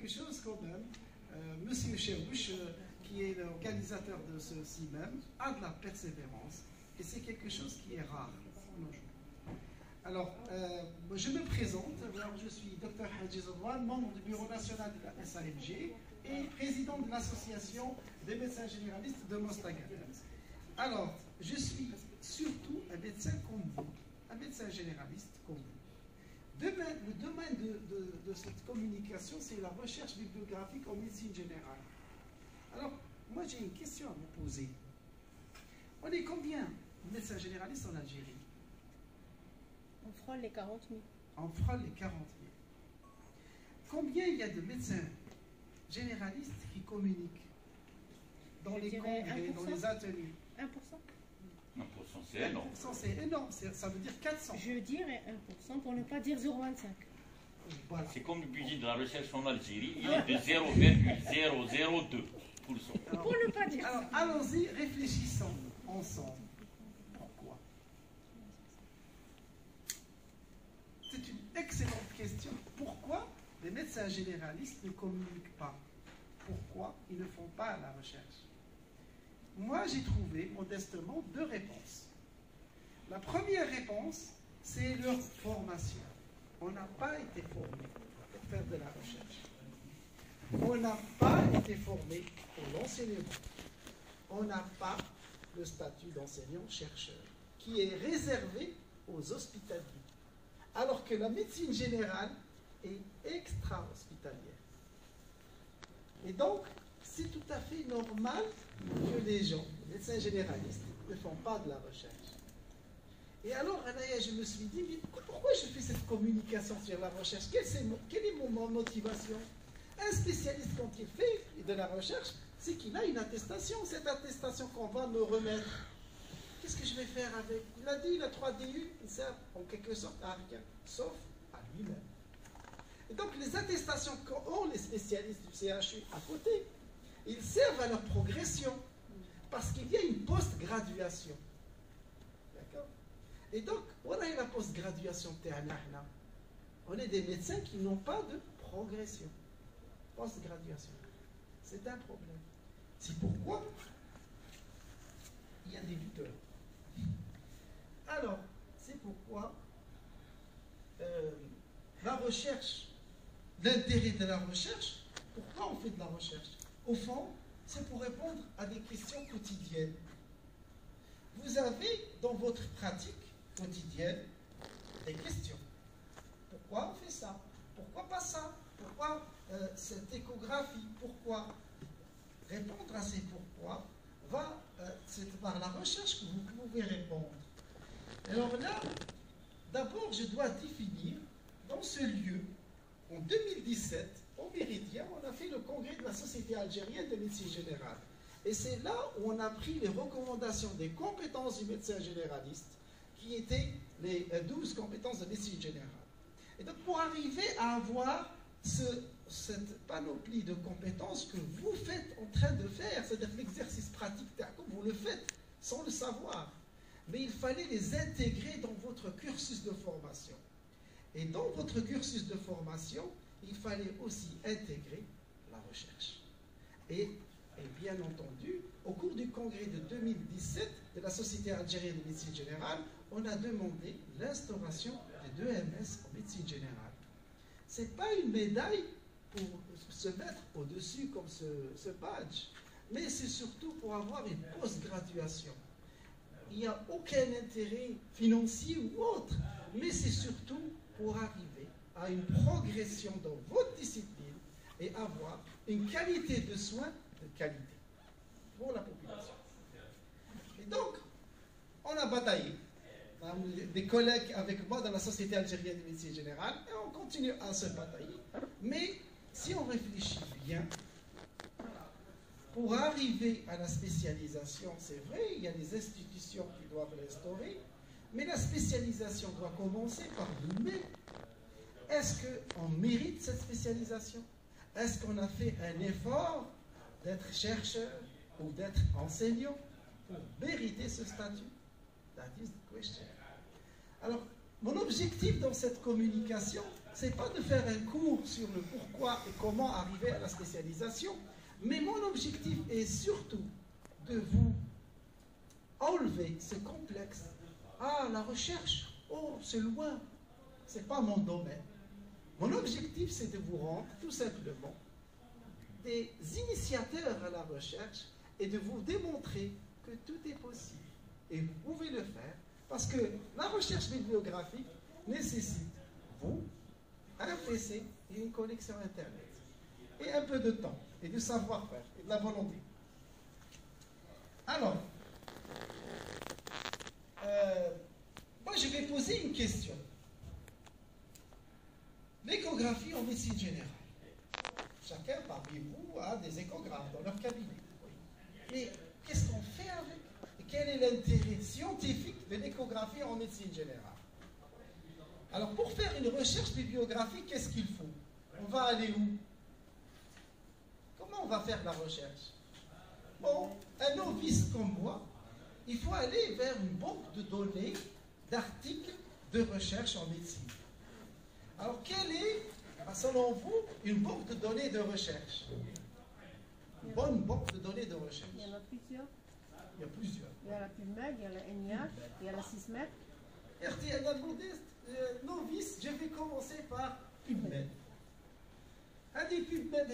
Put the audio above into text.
chose quand même. Monsieur Cherouche, qui est l'organisateur de ceci même, a de la persévérance. Et c'est quelque chose qui est rare. Alors, je me présente. Alors, je suis Dr Hadji Zodouane, membre du Bureau national de la SAMG et président de l'association des médecins généralistes de Mostagal. Alors, je suis surtout un médecin comme vous, un médecin généraliste comme vous. Le domaine de cette communication, c'est la recherche bibliographique en médecine générale. Alors, moi j'ai une question à vous poser. On est combien de médecins généralistes en Algérie? On frôle les 40 000. On frôle les 40 000. Combien il y a de médecins généralistes qui communiquent dans les congrès, dans les ateliers? 1%. 1%, c'est énorme. 1%, c'est énorme, ça veut dire 400. Je dirais 1% pour ne pas dire 0,25. Voilà. C'est comme le budget de la recherche en Algérie, il est de 0,002%. Alors, pour ne pas dire. Alors, allons-y, réfléchissons ensemble. Pourquoi? C'est une excellente question. Pourquoi les médecins généralistes ne communiquent pas? Pourquoi ils ne font pas la recherche? Moi, j'ai trouvé modestement deux réponses. La première réponse, c'est leur formation. On n'a pas été formé pour faire de la recherche. On n'a pas été formé pour l'enseignement. On n'a pas le statut d'enseignant-chercheur qui est réservé aux hospitaliers. Alors que la médecine générale est extra-hospitalière. Et donc, c'est tout à fait normal que les gens, les médecins généralistes, ne font pas de la recherche. Et alors, je me suis dit, mais pourquoi je fais cette communication sur la recherche? Quelle est ma motivation? Un spécialiste, quand il fait de la recherche, c'est qu'il a une attestation. Cette attestation qu'on va me remettre, qu'est-ce que je vais faire avec? Il a dit, il a 3 DU, il sert en quelque sorte à rien, sauf à lui-même. Et donc, les attestations qu'ont les spécialistes du CHU à côté, ils servent à leur progression, parce qu'il y a une post-graduation. D'accord? Et donc, on a la post-graduation, on est des médecins qui n'ont pas de progression. Post-graduation. C'est un problème. C'est pourquoi il y a des lutteurs. Alors, c'est pourquoi la recherche, l'intérêt de la recherche, pourquoi on fait de la recherche? Au fond, c'est pour répondre à des questions quotidiennes. Vous avez dans votre pratique quotidienne des questions. Pourquoi on fait ça? Pourquoi pas ça? Pourquoi cette échographie? Pourquoi? Répondre à ces pourquoi c'est par la recherche que vous pouvez répondre. Alors là, d'abord, je dois définir dans ce lieu, en 2017, au Méridien, on a fait le congrès de la Société algérienne de médecine générale. Et c'est là où on a pris les recommandations des compétences du médecin généraliste, qui étaient les 12 compétences de médecine générale. Et donc, pour arriver à avoir cette panoplie de compétences que vous faites en train de faire, c'est-à-dire l'exercice pratique, vous le faites sans le savoir, mais il fallait les intégrer dans votre cursus de formation. Et dans votre cursus de formation, il fallait aussi intégrer la recherche. Et bien entendu, au cours du congrès de 2017 de la Société algérienne de médecine générale, on a demandé l'instauration des 2 MS en médecine générale. Ce n'est pas une médaille pour se mettre au-dessus comme ce badge, mais c'est surtout pour avoir une post-graduation. Il n'y a aucun intérêt financier ou autre, mais c'est surtout pour arriver à une progression dans votre discipline et avoir une qualité de soins de qualité pour la population. Et donc, on a bataillé. Des collègues avec moi dans la Société algérienne de médecine générale, et on continue à se batailler. Mais si on réfléchit bien, pour arriver à la spécialisation, c'est vrai, il y a des institutions qui doivent l'instaurer, mais la spécialisation doit commencer par nous-mêmes. Est-ce qu'on mérite cette spécialisation? Est-ce qu'on a fait un effort d'être chercheur ou d'être enseignant pour mériter ce statut? That is the question. Alors, mon objectif dans cette communication, c'est pas de faire un cours sur le pourquoi et comment arriver à la spécialisation, mais mon objectif est surtout de vous enlever ce complexe. Ah, la recherche, oh, c'est loin, c'est pas mon domaine. Mon objectif, c'est de vous rendre tout simplement des initiateurs à la recherche et de vous démontrer que tout est possible. Et vous pouvez le faire parce que la recherche bibliographique nécessite, vous, un PC et une connexion Internet. Et un peu de temps, et du savoir-faire, et de la volonté. Alors, moi je vais poser une question. L'échographie en médecine générale. Chacun parmi vous a des échographes dans leur cabinet. Mais qu'est-ce qu'on fait avec? Et quel est l'intérêt scientifique de l'échographie en médecine générale? Alors, pour faire une recherche bibliographique, qu'est-ce qu'il faut? On va aller où? Comment on va faire la recherche? Bon, un novice comme moi, il faut aller vers une banque de données d'articles de recherche en médecine. Alors, quelle est, selon vous, une banque de données de recherche? Une bonne banque de données de recherche. Il y en a plusieurs. Il y a plusieurs. Il y a la PubMed, il y a la ENIAC, il y a la SysMed. RTL a demandé, novice, je vais commencer par PubMed. Un des PubMed